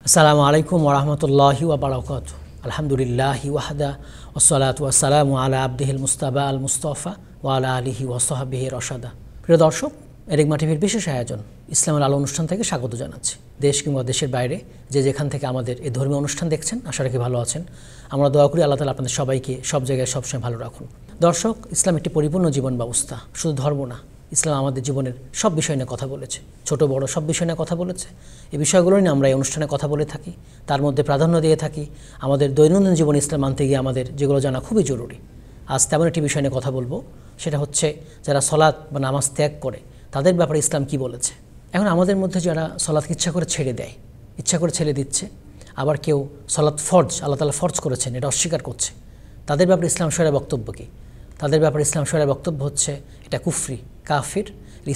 আসসালামু আলাইকুম ওয়া রাহমাতুল্লাহি ওয়া বারাকাতুহু। আলহামদুলিল্লাহি ওয়াহদা ওয়াসসালাতু ওয়াসসালামু আলা আবদিহিল মুস্তাবা আল মুস্তাফা ওয়া আলা আলিহি ওয়া সাহবিহি রাশাদা। প্রিয় দর্শক, এরিগমা টিভির বিশেষ আয়োজন ইসলামের আলো অনুষ্ঠান থেকে স্বাগত জানাচ্ছি। দেশ কিংবা দেশের বাইরে যে যেখান থেকে আমাদের এই ধর্মীয় অনুষ্ঠান দেখছেন, আশা রাখি ভালো আছেন। আমরা দোয়া করি আল্লাহ তাআলা আপনাদের সবাইকে সব জায়গায় সবসময় ভালো রাখুন। দর্শক, ইসলাম একটি পরিপূর্ণ জীবন ব্যবস্থা, শুধু ধর্ম না। ইসলাম আমাদের জীবনের সব বিষয় নিয়ে কথা বলেছে, ছোট বড় সব বিষয় নিয়ে কথা বলেছে। এই বিষয়গুলো নিয়ে আমরা এই অনুষ্ঠানে কথা বলে থাকি, তার মধ্যে প্রাধান্য দিয়ে থাকি আমাদের দৈনন্দিন জীবন ইসলাম মানতে গিয়ে আমাদের যেগুলো জানা খুবই জরুরি। আজ তেমন একটি বিষয় নিয়ে কথা বলবো, সেটা হচ্ছে যারা সলাৎ বা নামাজ ত্যাগ করে তাদের ব্যাপারে ইসলাম কি বলেছে। এখন আমাদের মধ্যে যারা সলাৎকে ইচ্ছা করে ছেড়ে দেয়, ইচ্ছা করে ছেড়ে দিচ্ছে, আবার কেউ সলাৎ ফরজ, আল্লাহ তাআলা ফরজ করেছেন, এটা অস্বীকার করছে, তাদের ব্যাপারে ইসলাম শরিয়ার বক্তব্য কী? তাদের ব্যাপারে ইসলাম শরিয়ার বক্তব্য হচ্ছে এটা কুফরি, কাফির,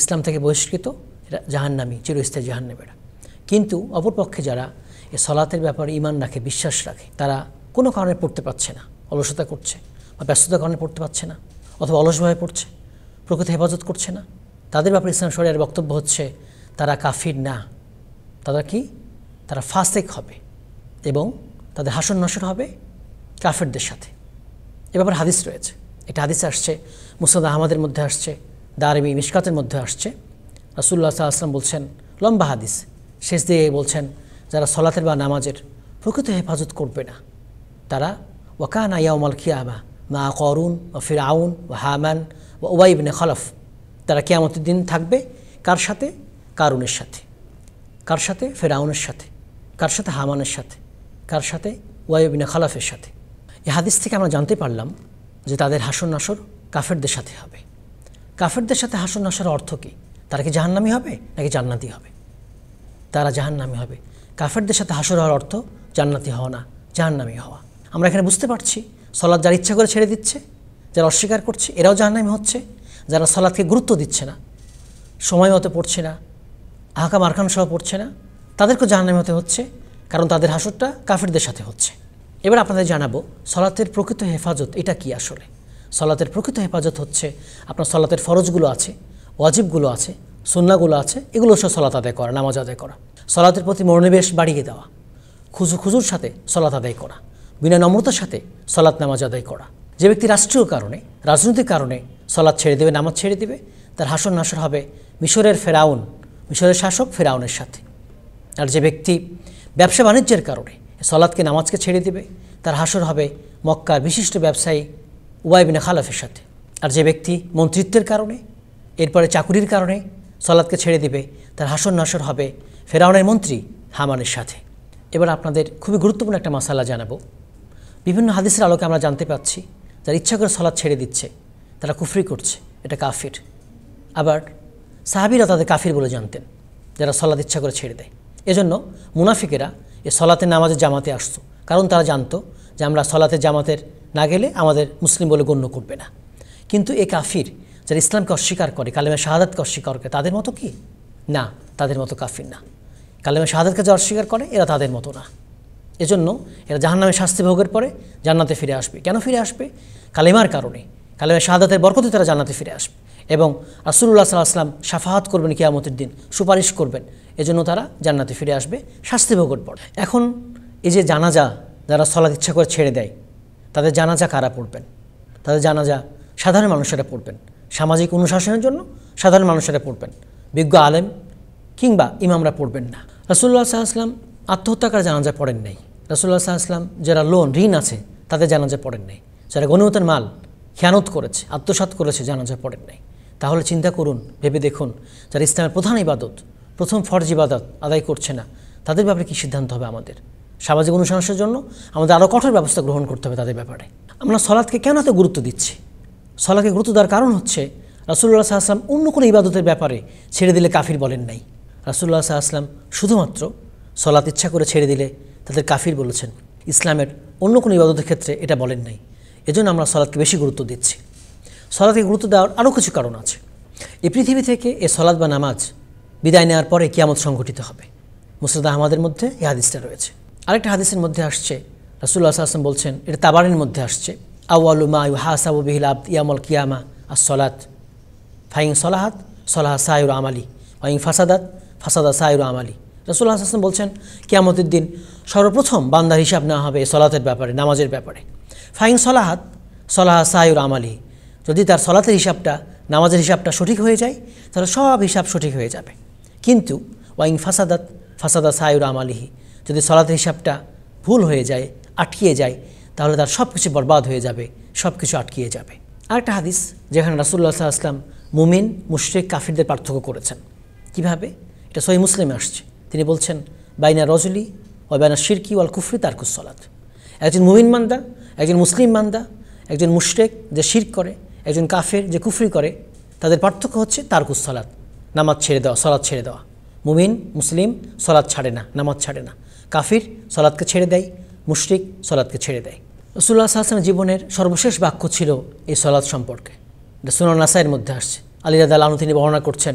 ইসলাম থেকে বহিষ্কৃত, এটা জাহান্নামী, চিরস্থায়ী জাহান্নামীরা। কিন্তু অপরপক্ষে যারা এই সলাতের ব্যাপারে ঈমান রাখে, বিশ্বাস রাখে, তারা কোনো কারণে পড়তে পারছে না, অলসতা করছে বা ব্যস্ততার কারণে পড়তে পারছে না, অথবা অলসভাবে পড়ছে, প্রকৃতি হেফাজত করছে না, তাদের ব্যাপারে ইসলাম শরিয়ার বক্তব্য হচ্ছে তারা কাফির না, তারা কি? তারা ফাসেক হবে এবং তাদের হাসর নসর হবে কাফিরদের সাথে। এ ব্যাপারে হাদিস রয়েছে, এটা হাদিসে আসছে, মুসনাদ আহমদের মধ্যে আসছে, দারমি মিশকাতের মধ্যে আসছে। রাসূলুল্লাহ সাল্লাল্লাহু আলাইহি ওয়াসাল্লাম বলছেন, লম্বা হাদিস, শেষ দিয়ে বলছেন যারা সলাতের বা নামাজের প্রকৃত হেফাজত করবে না তারা ওয়াকানা ইয়াউমাল কিয়ামা মা কারুন ওয়া ফিরআউন ওয়া হামান ওয়া উবাই ইবনে খলফ, তারা কিয়ামতের দিন থাকবে কার সাথে? কারুনের সাথে। কার সাথে? ফিরআউনের সাথে। কার সাথে? হামানের সাথে। কার সাথে? উবাই ইবনে খলফের সাথে। এই হাদিস থেকে আমরা জানতে পারলাম যে তাদের হাসর নাসর কাফেরদের সাথে হবে। কাফেরদের সাথে হাসর নাসর অর্থ কী? তারা কি জাহান্নামী হবে নাকি জান্নাতি হবে? তারা জাহান্নামী হবে। কাফেরদের সাথে হাসর হওয়ার অর্থ জান্নাতি হওয়া না, জাহান্নামী হওয়া। আমরা এখানে বুঝতে পারছি সলাৎ যারা ইচ্ছা করে ছেড়ে দিচ্ছে, যারা অস্বীকার করছে, এরাও জাহান্নামী হচ্ছে। যারা সলাৎকে গুরুত্ব দিচ্ছে না, সময় মতো পড়ছে না, আহকাম আরকান সহ পড়ছে না, তাদেরকেও জাহান্নামী হতে হচ্ছে, কারণ তাদের হাসরটা কাফেরদের সাথে হচ্ছে। এবার আপনাদের জানাবো সলাতের প্রকৃত হেফাজত এটা কি আসলে। সলাতের প্রকৃত হেফাজত হচ্ছে আপনার সলাতের ফরজগুলো আছে, ওয়াজিবগুলো আছে, সুন্নাহগুলো আছে, এগুলো সব সলাত আদায় করা, নামাজ আদায় করা, সলাতের প্রতি মনোনিবেশ বাড়িয়ে দেওয়া, খুজুর সাথে সলাত আদায় করা, বিনা নম্রতার সাথে সলাত নামাজ আদায় করা। যে ব্যক্তি রাষ্ট্রীয় কারণে, রাজনৈতিক কারণে সলাত ছেড়ে দেবে, নামাজ ছেড়ে দেবে, তার হাসর নাসর হবে মিশরের ফেরাউন, মিশরের শাসক ফেরাউনের সাথে। আর যে ব্যক্তি ব্যবসা বাণিজ্যের কারণে সলাতকে নামাজকে ছেড়ে দেবে, তার হাসর হবে মক্কার বিশিষ্ট ব্যবসায়ী উবাই বিন খালফের সাথে। আর যে ব্যক্তি মন্ত্রিত্বের কারণে, এরপরে চাকুরির কারণে সলাতকে ছেড়ে দেবে, তার হাসর নাসর হবে ফেরাউনের মন্ত্রী হামানের সাথে। এবার আপনাদের খুবই গুরুত্বপূর্ণ একটা মাসালা জানাবো। বিভিন্ন হাদিসের আলোকে আমরা জানতে পাচ্ছি যারা ইচ্ছা করে সলাত ছেড়ে দিচ্ছে তারা কুফরি করছে, এটা কাফির। আবার সাহাবীরা তাদের কাফির বলে জানতেন যারা সলাত ইচ্ছা করে ছেড়ে দেয়। এজন্য মুনাফিকেরা এ সলাতে নামাজের জামাতে আসতো, কারণ তারা জানতো যে আমরা সলাতে জামাতের না গেলে আমাদের মুসলিম বলে গণ্য করবে না। কিন্তু এ কাফির যারা ইসলামকে অস্বীকার করে, কালেমা শাহাদাতকে অস্বীকার করে, তাদের মতো কি? না, তাদের মতো কাফির না। কালেমা শাহাদাতকে যারা অস্বীকার করে এরা তাদের মতো না। এজন্য এরা জাহান্নামে শাস্তি ভোগের পরে জান্নাতে ফিরে আসবে। কেন ফিরে আসবে? কালেমার কারণে, কালেমা শাহাদাতের বরকতে তারা জান্নাতে ফিরে আসবে এবং রাসূলুল্লাহ সাল্লাল্লাহু আলাইহি ওয়াসাল্লাম শাফাআত করবেন, কিয়ামতের দিন সুপারিশ করবেন, এজন্য তারা জান্নাতে ফিরে আসবে শাস্তি ভোগের পর। এখন এই যে জানাজা যারা সলাত ইচ্ছা করে ছেড়ে দেয়, তাদের জানাজা কারা পড়বেন? তাদের জানাজা সাধারণ মানুষেরা পড়বেন, সামাজিক অনুশাসনের জন্য সাধারণ মানুষেরা পড়বেন, বিজ্ঞ আলেম কিংবা ইমামরা পড়বেন না। রাসূলুল্লাহ সাল্লাল্লাহু আলাইহি ওয়াসাল্লাম আত্মহত্যাকার জানাজা পড়েন নাই। রাসূলুল্লাহ সাল্লাল্লাহু আলাইহি ওয়াসাল্লাম যারা লোন ঋণ আছে তাদের জানাজা পড়েন নাই। যারা গনিমতের মাল খেয়ানত করেছে, আত্মসাৎ করেছে, জানাজা পড়েন নাই। তাহলে চিন্তা করুন, ভেবে দেখুন, যারা ইসলামের প্রধান ইবাদত, প্রথম ফরজ ইবাদত আদায় করছে না, তাদের ব্যাপারে কী সিদ্ধান্ত হবে আমাদের? সামাজিক অনুশাসনের জন্য আমাদের আরও কঠোর ব্যবস্থা গ্রহণ করতে হবে তাদের ব্যাপারে। আমরা সলাৎকে কেন এত গুরুত্ব দিচ্ছি? সলাৎকে গুরুত্ব দেওয়ার কারণ হচ্ছে রাসূলুল্লাহ সাল্লাল্লাহু আলাইহি ওয়াসাল্লাম অন্য কোনো ইবাদতের ব্যাপারে ছেড়ে দিলে কাফির বলেন নাই। রাসূলুল্লাহ সাল্লাল্লাহু আলাইহি ওয়াসাল্লাম শুধুমাত্র সলাৎ ইচ্ছা করে ছেড়ে দিলে তাদের কাফির বলেছেন। ইসলামের অন্য কোনো ইবাদতের ক্ষেত্রে এটা বলেন নাই। এজন্য আমরা সলাৎকে বেশি গুরুত্ব দিচ্ছি। সলাৎকে গুরুত্ব দেওয়ার আরও কিছু কারণ আছে। এই পৃথিবী থেকে এ সলাৎ বা নামাজ বিদায় নেওয়ার পরে কিয়ামত সংঘটিত হবে। মুসনাদ আহমদের মধ্যে এই হাদিসটা রয়েছে। আরেকটা হাদিসের মধ্যে আসছে, রাসূলুল্লাহ সাল্লাল্লাহু আলাইহি ওয়াসাল্লাম বলছেন, এটা তাবারির মধ্যে আসছে, আউয়ালু মা ইউহাসাবু বিহিল আবদ ইয়াউমাল কিয়ামা আস-সালাত ফাইন সলাহাত সলাহা সাইরু আমালি ওয়াইন ফাসাদাত ফাসাদা সাইরু আমালি রাসূলুল্লাহ সাল্লাল্লাহু আলাইহি ওয়াসাল্লাম বলছেন কিয়ামতের দিন সর্বপ্রথম বান্দার হিসাব নেওয়া হবে সলাতের ব্যাপারে, নামাজের ব্যাপারে। ফাইন সলাহাত সলাহা সাইর আমালি, যদি তার সলাতের হিসাবটা, নামাজের হিসাবটা সঠিক হয়ে যায় তাহলে সব হিসাব সঠিক হয়ে যাবে। কিন্তু ওয়াইন ফাসাদাত ফাসাদা সাইর আমালিহি, যদি সলাতের হিসাবটা ভুল হয়ে যায়, আটকিয়ে যায়, তাহলে তার সব কিছু বরবাদ হয়ে যাবে, সব কিছু আটকিয়ে যাবে। আরেকটা হাদিস যেখানে রাসূলুল্লাহ সাল্লাল্লাহু আলাইহি ওয়াসাল্লাম মুমিন, মুশরিক, কাফিরদের পার্থক্য করেছেন। কিভাবে? এটা সহিহ মুসলিমে আসছে। তিনি বলছেন বাইনা রজুলি ওয়া বাইনা শিরকি ওয়াল কুফরি তারকুস সালাত। একজন মুমিন বান্দা, একজন মুসলিম বান্দা, একজন মুশরিক যে শিরক করে, একজন কাফের যে কুফরি করে, তাদের পার্থক্য হচ্ছে তারকুস সালাত, নামাজ ছেড়ে দেওয়া, সালাত ছেড়ে দেওয়া। মুমিন মুসলিম সালাত ছাড়ে না, নামাজ ছাড়ে না। কাফির সালাতকে ছেড়ে দেয়, মুশরিক সালাতকে ছেড়ে দেয়। রাসূলুল্লাহ সাল্লাল্লাহু আলাইহি ওয়াসাল্লাম জীবনের সর্বশেষ বাক্য ছিল এই সালাত সম্পর্কে। এটা সুনান নাসাইর মধ্যে আসছে। আলী রাদিয়াল্লাহু আনহু তিনি বর্ণনা করছেন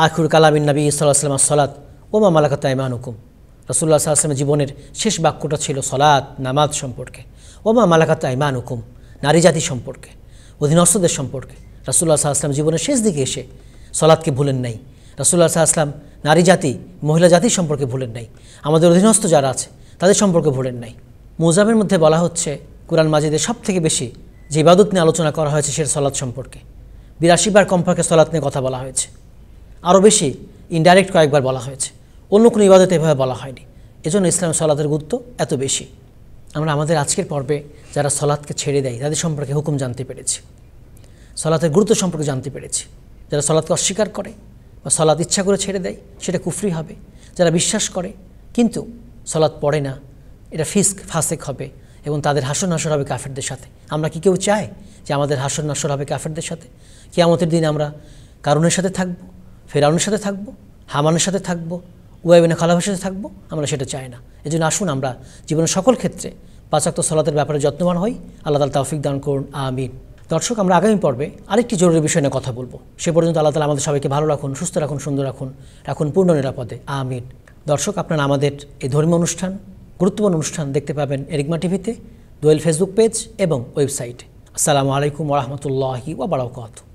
আখিরুল কালামিন নবী সাল্লাল্লাহু আলাইহি ওয়াসাল্লাম সালাত ওয়া মা মালাকাত আইমানুকুম। রাসূলুল্লাহ সাল্লাল্লাহু আলাইহি ওয়াসাল্লামের জীবনের শেষ বাক্যটা ছিল সালাত, নামাজ সম্পর্কে। ওয়া মা মালাকাত আইমানুকুম, নারী জাতি সম্পর্কে, অধীনস্থদের সম্পর্কে। রাসূলুল্লাহ সাল্লাল্লাহু আলাইহি ওয়াসাল্লাম জীবনের শেষ দিকে এসে সালাতকে ভুলেন নাই। রাসূলুল্লাহ সাল্লাল্লাহু আলাইহি ওয়াসাল্লাম নারী জাতি, মহিলা জাতির সম্পর্কে ভুলেন নাই। আমাদের অধীনস্থ যারা আছে তাদের সম্পর্কে ভুলেন নাই। মুজামের মধ্যে বলা হচ্ছে কুরআন মাজিদে সবথেকে বেশি যে ইবাদত নিয়ে আলোচনা করা হয়েছে সেটা সালাত সম্পর্কে। 82 বার কমপক্ষে সালাত নিয়ে কথা বলা হয়েছে। আরও বেশি ইনডাইরেক্ট কয়েকবার বলা হয়েছে, অন্য কোনো ইবাদতে এভাবে বলা হয়নি। এজন্য ইসলামের সালাতের গুরুত্ব এত বেশি। আমরা আমাদের আজকের পর্বে যারা সালাতকে ছেড়ে দেয় তাদের সম্পর্কে হুকুম জানতে পেরেছি, সালাতের গুরুত্ব সম্পর্কে জানতে পেরেছি। যারা সালাতকে অস্বীকার করে বা সালাত ইচ্ছা করে ছেড়ে দেয় সেটা কুফরি হবে। যারা বিশ্বাস করে কিন্তু সালাত পড়ে না, এটা ফাসেক হবে এবং তাদের হাসর নাসর হবে কাফেরদের সাথে। আমরা কি কেউ চাই যে আমাদের হাসর নাসর হবে কাফেরদের সাথে? কিয়ামতের দিন আমরা কারুনের সাথে থাকবো, ফেরাউনের সাথে থাকবো, হামানের সাথে থাকবো, উবাই বিন খালাফের সাথে থাকবো? আমরা সেটা চাই না। এজন্য আসুন আমরা জীবনের সকল ক্ষেত্রে 5 ওয়াক্ত সালাতের ব্যাপারে যত্নবান হই। আল্লাহ তাআলা তৌফিক দান করুন, আমিন। দর্শক, আমরা আগামী পর্বে আরেকটি জরুরি বিষয় নিয়ে কথা বলবো। সে পর্যন্ত আল্লাহ তাআলা আমাদের সবাইকে ভালো রাখুন, সুস্থ রাখুন, সুন্দর রাখুন, রাখুন পূর্ণ নিরাপদে, আমিন। দর্শক, আপনারা আমাদের এই ধর্মীয় অনুষ্ঠান, গুরুত্বপূর্ণ অনুষ্ঠান দেখতে পাবেন এরিগমা টিভিতে, দোয়েল ফেসবুক পেজ এবং ওয়েবসাইটে। আসসালামু আলাইকুম ওয়া রাহমাতুল্লাহি ওয়া বারাকাতুহু।